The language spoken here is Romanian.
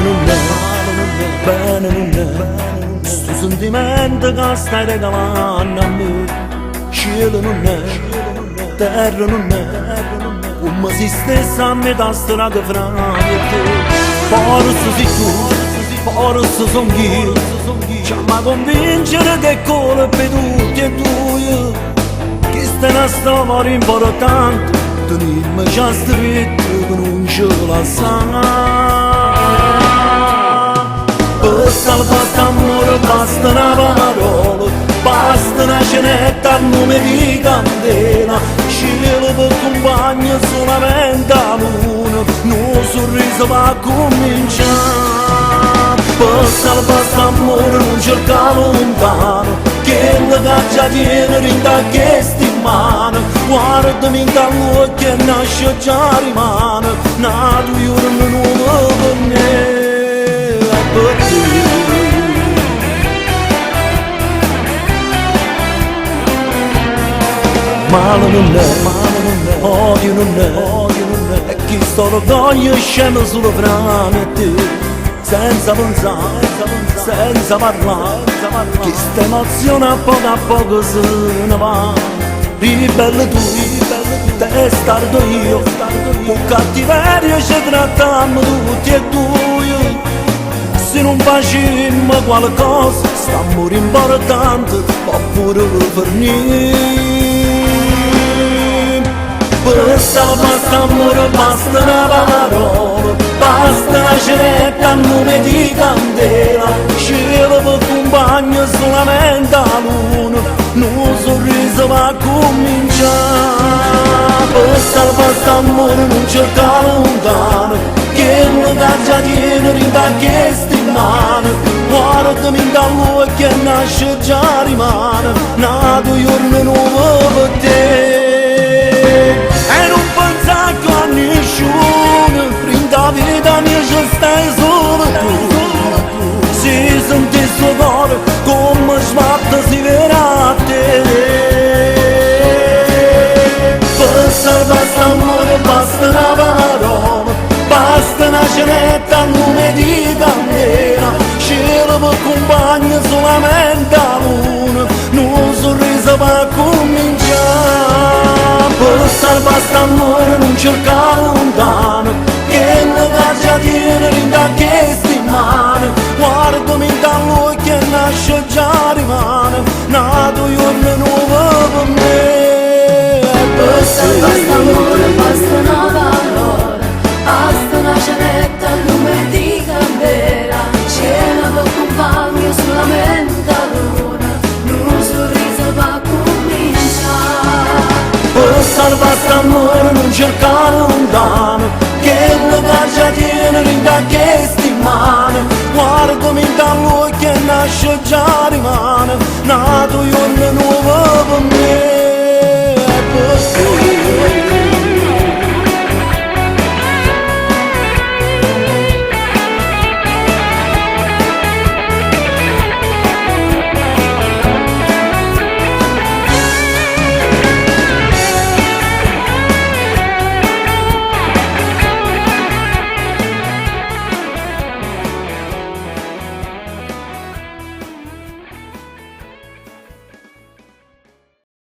non è, bene non è, sto sentimento che stai regalando a me. Cielo non è, terra non è, come se stessa a metà strada fra me e te. Forse sei tu, forse sono io, ci ama convincere che colpa è tutti e due, che sta una storia importante, tenimmo già stretto che non ce la sa. Per salvare amore basta una parola, basta una cenetta al nome di candela, cielo per compagno solamente la luna, un sorriso va a cominciare. Per salvare amore non cerca lontano, che la caccia tiene in da queste mani, guardami in dall'occhio che nasce già rimane, nato giorno nuovo per me e per te. Male non è, odio non è, e chi sto l'orgoglio scende solo fra me e te. Senza pensare, senza parlare, che sta emozione a poco se ne va. Ribelle tu, testardo io, con cattiveria ci trattammo tutti e due. Se non facemmo qualcosa, sta morendo importante, oppure per niente. Per salvare amore basta una parola, basta una cenetta a nome di candela, cielo per compagno solamente la luna, un sorriso va a cominciare. Per salvare amore non cerca lontano, che la caccia tiene in da queste mani, guardami in dall'occhio che nasce già rimane, nato giorno nuovo per te. E non pensa che a nessuno, prima vita mia ci stai solo tu. Se senti il suo cuore come sbatte si verrà a te. Per salvare l'amore basta una parola, basta una cenetta a nome di candela, cielo per compagno solamente la luna, un sorriso va a cominciare. Per salvare amore non cerca lontano, che la caccia tiene in da queste mani, guardami dall'occhio che nasce già rimane, nato giorno nuovo per me. Per salvare amore basta una parola, basta una cenetta al lume di candela, cielo per compagno solamente la luna, un sorriso va a cominciare. Per salvare amore non cerca lontano, che la caccia tiene in da queste mani, guardami dall'occhio che nasce già rimane, nato giorno nuovo per me e per te.